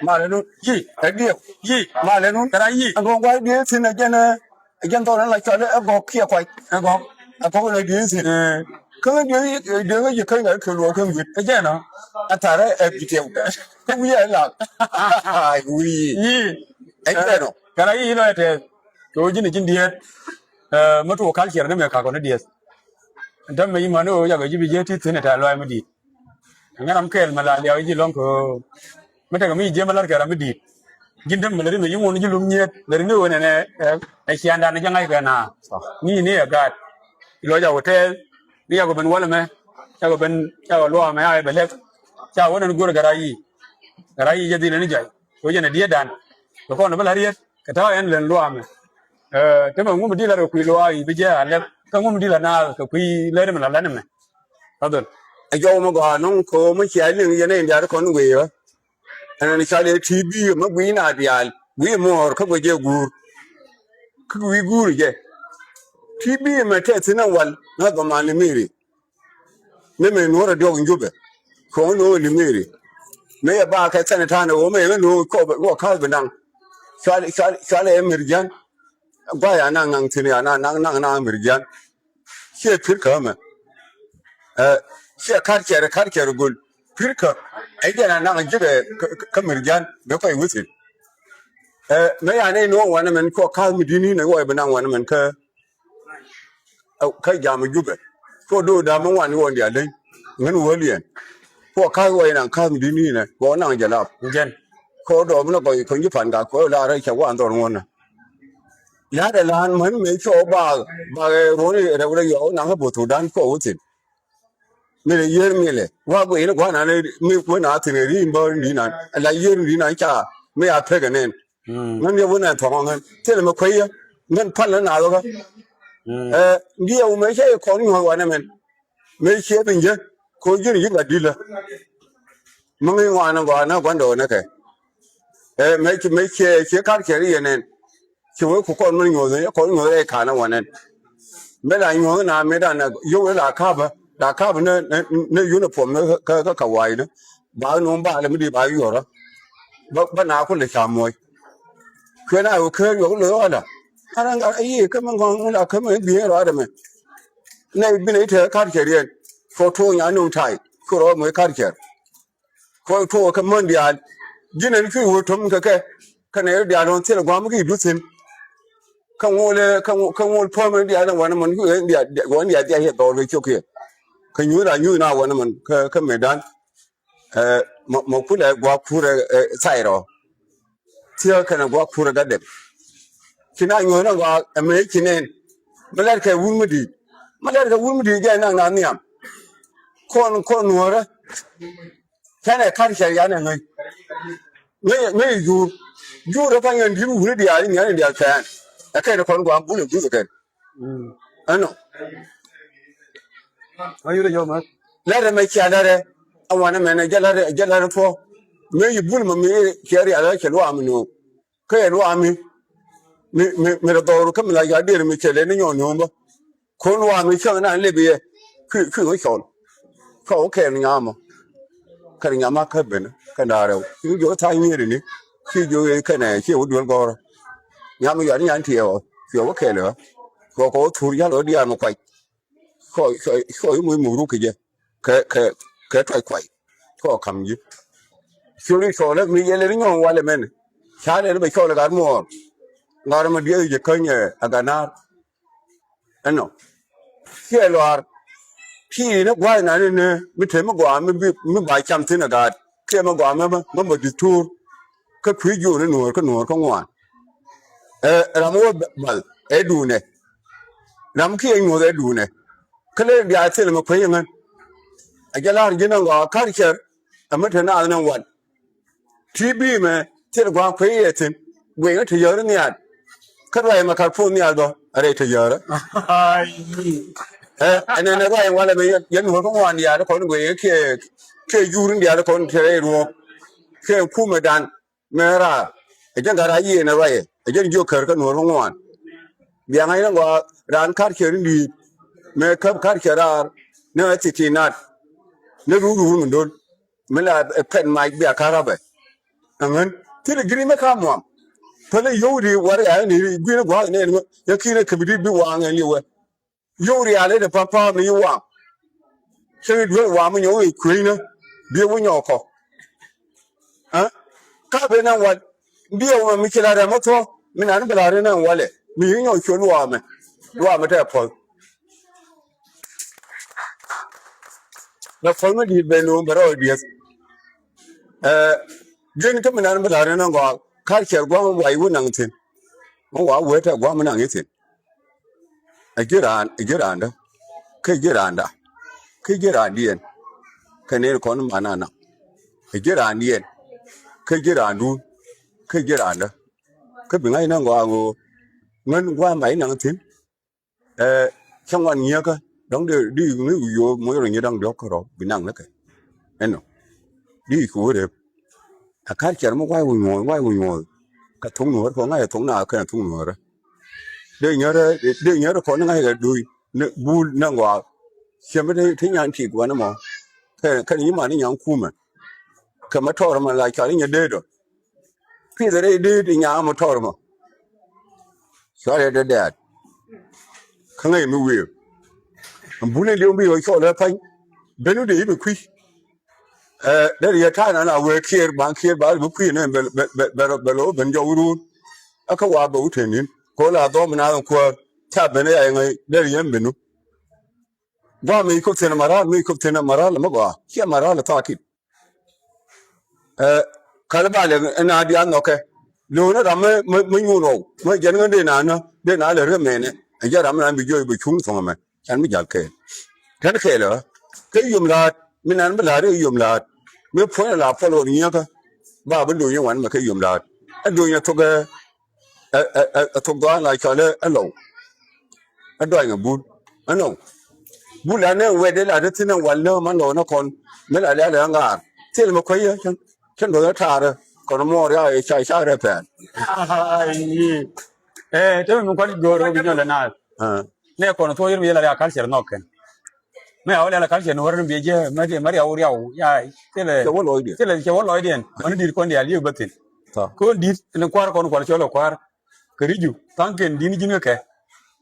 Malenu, ye, a dear, ye, Malenu, and I ye, I go white beers in again, don't like I go here quite, I go like this. Come you can't welcome with again. I thought I detailed that. We are not. We, ye, can I, go in India, Moto culture, and America on ideas. And then may Mano, you have a GBJ in a Loamidi. And I'm Kel Malaria, Lonko. Mata mi jemalar karamidi gindam melari me yung oni lum nyet dari no ne e sianda na jangai kana ni ne agat lo ja hotel ni ya go ben wala me ya go ben ya go lo me ay belek ya wona ngor garayi jadi ne jay ko jene die dan ko no bala riet ka taw en len lo me te ma ngum di la ko lo ay be ja le ka ngum di la na ko pi le me la la ne me adon ayo mo ga non ko mo chia lin ye ne nda ko nu we yo ana chale tv mo gwi na dial wi mo ko go je gur ku wi gur je tv me te tina wal na do ma ni miri ne me no ra do njube ko no ni miri me ya ba ka tsana ta na o me no ko ka be nang chale emirjan ba ya na ngang tini na emirjan che pir ka me che kar gul pir ka ai da na ngang jibe kamirjan be ko wutin me ya ne no wana men ko ka midini na wo be nang wana men ka jam jube ko do da man wani won dia dai ngan wolian ko ka wo na ka midini na ko nang jala jen ko do mo ko yi fan ga ko la ra cha wan do ngon na la da lan man me cho ba ro ni ra wo yo na ha bo to dan ko wutin me yer me le wa go ina ko na ne me ko na tin ri mbo ni na la yer ni na cha me a pe ga ne ngan ye wona to ngan te le me ko ye ngan pan la na ro ga ndi ye me che ko ni wa na men me che bin je ko ji ni ga di la mo ngi wa na gwan do na ke me che ka che ri ye ne che wo ko ko mo ngo ye ko ngo ye ka na wa ne me la ngo na me da na yo la ka ba ne uniform ka wai ne ba no ba le mi di ba yo ra ba na ko le cha moy ke na ko yo lo la ara ga ai ka man ko la ka me bi ra da me ne bi ne te ka che ri ko to nya no tai ko ro mo ka che ko to ka mon dia jinen ki wo tom ka ne dia don te gwa mo ki du tin ka ngol po me dia na wa na mon ku dia gwa dia he do le chok ye ka nyu na wa na man ka me dan mo kula gwa kura sai ro tiya kana gwa kura ga de kina nyu na gwa me kinen malar ka wumudi ga na niam kon nuora kana kan sha ya na ngai me ju ra pa ngan dimu hu dia ni ya dia kan akai da kon gwa bulu ju ka ano ayu yo ma la da me kya da re awana me na jala fo me yi bul ma me keri ala ke lo amino ke lo ami me da do ka me la ya de me chele ni nyon nyon ba ko lo ami cha na le bi ku ko chon ko ke ni ngamo ka ni ngama ka be na ka na re ku jo ta ni ni ki jo ka na ki wo do go ngam yo ni an ti yo yo ke le ko tu ya lo dia mo kwai ko mu ru ke je ke tai kwai ko kam ji suri so le mi ye le nyon wa le men cha le be ko le ga mo ngar ma die je kanye agana ano ke lo ar pi ne gwa na ne mi te mo gwa mi ba cham tin ga ke mo gwa ma di tur ka kwi ju ne no ko ngwa ra mo bal e du ne nam ki en mo de du ne kale dia te le mo kwe ngan ajala jina ga karcher amata na nan wan tb me te gwa kwe yetin we ga te yor ni ad karwa ma karfo ni ado are te yor ai ene ne ga wala me yen ho ko wan ya ko we ke yurun dia ko te ro ke kuma dan mera ejan gara yi ne waye ejan jo kar ka no ro wan biang ai ga ran karcher ni me kap karcherar ne titinat ne ru mun don mela pen mai bi akarabe angan tiri giri me kamwa pele yori wari ay ni giri gwa ne yakine kabidi bi wa ngan liwe yori ale de papa mi wa se dwe wa mu nyo kwina bi wo nyo ko ha ka be na wa bi o mi kila da moto mi na bla re na wale mi nyo chwo wa me te po na fo me di be no bro di gen ka mi na bla re na gwa ka che gwa wa yu nang tin mo wa we te gwa mu nang yitin agiran da kai giran dien kane ko no manana agiran dien kai giran du kai giran da ka bi ngai na gwa go ngan gwa mai nang tin trongวันนี้ก็ต้องดีนี่อยู่ไม่รู้ยังต้องเดี๋ยวก็รอบินังนะแกเห็นเนาะดีคู่เด็บอาการเจ็บมันไหวกระทุ้งหัวของไงทุ้งหน้าแค่ทุ้งหัวเลยเดี๋ยวเนี้ยคนนั่งให้กันดูเนี่ยบูนั่งว่าเชื่อไม่ได้ที่งานที่กว่านะหมอแค่นี้มานี่ยังคู่มันแค่มาทอดมันลายชาลิงเด็ดพี่จะได้ดีที่งานมาทอดมันใช่เด็ดข้างในมือวิ่งบุญเลี้ยงไปอยู่ช่อแล้วไปเบลูดีไปคุยเดี๋ยวท่านนั้นเอาเวคีร์บางไปคุยเนี่ยเบลูเป็นเจ้ารูนเขาว่าบุตรนี่ก็ลาตัวมันเอาควาถ้าเป็นยังไงเดี๋ยวยังเป็นนู้ว่ามีคุบเทนมาราแล้วมั้งว่าเชื่อมาราแล้วตาคิดคาร์บาเลยนาดีอันโอเคลูน่ะเราไม่งูเราไม่ยันกันเดินนะเลยเรื่องเนี่ยอย่าทำอะไรไปจ่อยไปชุ่มส่งมาฉันไม่อยากแค่เหรอแค่ยมลาไม่นานเวลาได้ยมลาเมื่อพ้นลาพอโลนี้ก็บ้าบรรลุยังวันมาแค่ยมลาดูยังทุกตัวอะไรก็เลยหลงด้วยกับบุญหลงบุญแล้วเนี่ยเวเดลาที่นั่งวันเนี่ยมันหลงนะคนไม่อะไรอะไรงานที่เราไม่คุยฉันโดนท่าเลยคนมั่วได้ใช้ได้แผนเจ้ามันคนที่โดนบินเลยนะเนี่ยคนทั่วยุโรปเลยอาการเสียนอกกันไม่เอาเลยอาการเสียนหัวเรื่องเบี้ยไม่ได้เอาเรียวยายที่เลยจะว่าลอยเดียนมันดีคนเดียวเลี้ยวบัตินคนดีนึกว่าคนช่วยเราควาร์ก็ริจูตั้งเกณฑ์ดีนี่จริงเหรอแก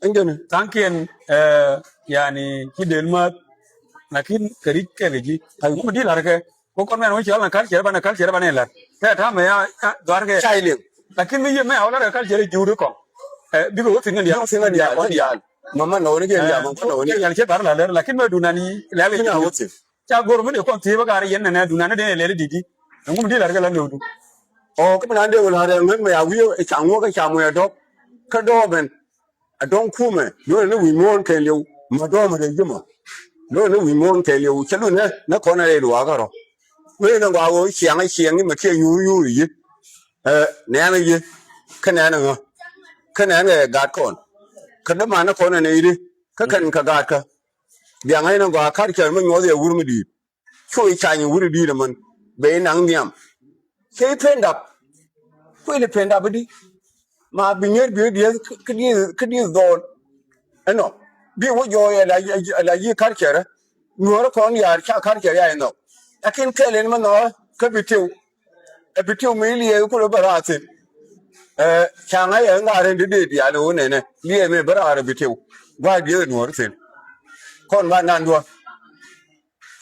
ตั้งเกณฑ์ยานี่ที่เดินมานักขินก็ริแกริจีมันดีอะไรแกคนแม่น้อยเชื่อนักการเสียบ้านนี่แหละแค่ถ้าไม่ดวงแกใช่เลยนักขินไม่เอาแล้วนักการเสียจูด้วยก่อนบิโก้สิ่งเดียวคนเดียวมันโน่นนี่อย่างมันโน่นนี่อย่างเช่นบาร์ลาเลอร์ลักขึ้นมาดูนันนี่แล้วเป็นยังไงจากกรมเนี่ยคนที่ว่าการยันนั่นดูนันเนี่ยเลยดีๆงั้นมันที่หลังก็แล้วดูโอ้ก็มันเดียวกันเลยงั้นไม่เอาวิวช่างวัวก็ช่างมวยดอกก็ดอกเป็นดองคู่มั้ยด้วยนี่วิมอนเคลียวมาดอกมาเลยมั้งด้วยนี่วิมอนเคลียวฉันรู้เนี่ยนักคนอะไรรู้ก็รอเว้ยนั่งว่าโอ้ยเสียงนี่มันแค่ยูอีเนี่ยอะไรยี่คะแนนนึงคะแนนเนี่ยกัดคนขณะมันคนเนี่ยดีก็ขันกัดก็อย่างไรนั่งว่าข้าราชการมันงอเดียววุ้นไม่ดีช่วยชายวุ้นดีนะมันเป็นนังเนี่ยใช้เพลนดับคุยเลยเพลนดับไปดิมาบินเยอะเดียวคดีโดนเนาะบิวย่อยอะไรยี่ข้าราชการงัวละคนอยากข้าราชการเนาะแต่ขึ้นแค่เล่นมันเนาะก็ไปเที่ยวไม่เลี้ยงคนละบาราสิช่างไอ้เอ็งอะไรดีๆอย่างนู้นเนี่ยเลี้ยงไม่บาราอะไรไปเที่ยวว่าเยอะหน่วยสิคนบ้านนั้นด้วย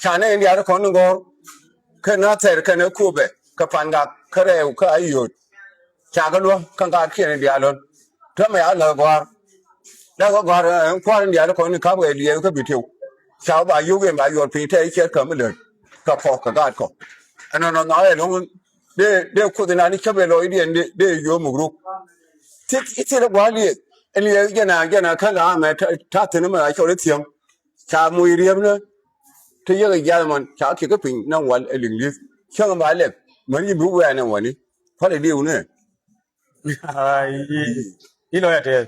ช่างไอ้เอ็งอย่างคนนึงก็แค่น่าเสียแค่นั้นคู่เบะกับฟันกับแค่เร็วแค่อายุช่างก็รู้ข้างการเขียนเดียวเลยถ้าไม่เอาเลยกว่าแล้วก็กว่าพวกเดียวคนนึงเขาไปเลี้ยงก็ไปเที่ยวชาวบ้านยุ่งเงินบ้านยุ่งพีเทเชียร์ก็ไม่เลยก็พอกับการก็อันนั้นน้อยลงเดี๋ยวคนนั้นนี่ชอบไปลอยเดียนเดี๋ยวโยมกรุ๊ปที่เราว่าเนี่ยอันนี้ยังข้างหน้าแม่ถ้าถึงนั้นมาชอบเที่ยวชาวมวยเรียบเลยที่ยังยาวมันชาวที่ก็เป็นนั่งวันไอ้ลิงลิสช่างมาเล็บเหมือนยี่บุ้งแหวนนั่งวันนี้เพราะอะไรเดียวเนี่ยอีลอยเถอะ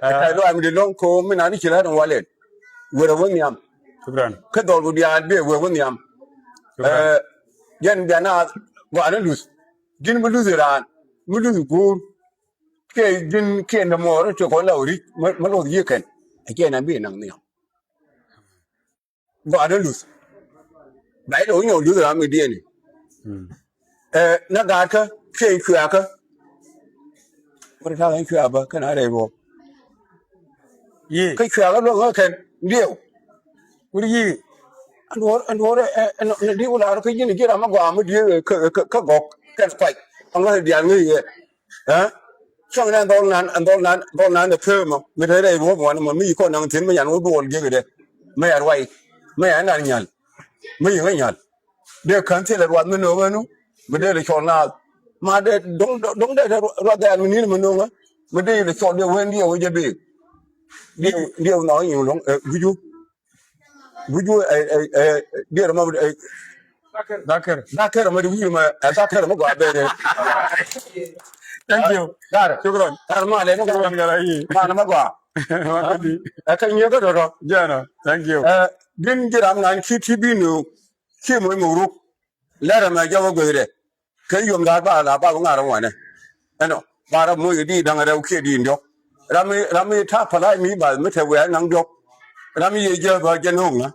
แต่เราไม่ได้ลงโคไม่นานนี่เชื่อนั่งวันเลยเวลาวันยามแค่ตอนกูดีอาร์เบี้ยวันยามยันเบียน่าว่านั่นลุสกินมันลุสร้านมันลุสกูแค่กินแค่น้ำมันจะคนเราดิมันเราเยอะกันไอ้แค่นั้นเบี้ยนั่งเนี่ยว่านั่นลุสไหนเราเนี่ยลุสร้านไม่ดีนี่ na ga ka ke ku aka ko ta ga ku aba kana re bo ရေ ke ku aka lo ga ken dio ဦးရေ anore di wala ka yin gira ma gwa mu di ka go ka kwai ang la dia ngi ye ha chong nan dol nan de phe ma me de re bo mo ma mi ko nang tin ma yan wo bo ge de me ar wai me an nan nyal me yin nyal de kan te le wa me no nu me de le chon na ma de dong de ro de an ni me no nga me de le chon de wen di wo je bi di no yin long buju di ma dakar da ka ma di ma da ka ma gwa be de thank you dar shukran dar ma le no shukran gara yi ma na ma gwa wakati ka nye ka do jana thank you din giram nan ki ti bi no ki mo mo ru la ra ma ja wo gwe de ka yom da ba la ba nga ra wa ne ano ba ra mo yi di dang ra ki di ndo ra mi tha pha lai mi ba me the we nang do ra mi ye je ba je no nga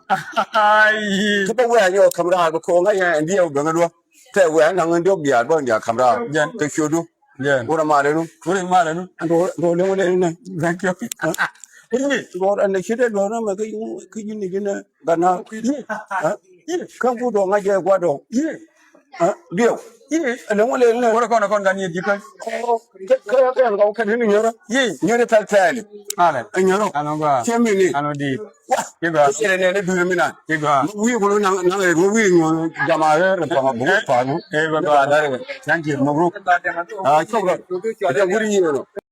ai ka ba we yo kamera ba ko nga ya ndi yo ga do the we nang ndo bia ba nya kamera Jan. ka shu du jan ora ma le no uri mala nu do le mo le ne thank you uri Lord and the children Lord ma cái ni gina gana kan ku do nga je kwa do ye dio ye le mo le ne ora kona kon gani dikan ka ga ka ni nyora ye nyora tal tal ala nyora anonga chemi ni ano di wa kiba sere ne du mi na kiba wi ko na na ro wi ngo jama re pa ma bu pa no eh baba da re thank you mabruk ah chokra ja guri ni no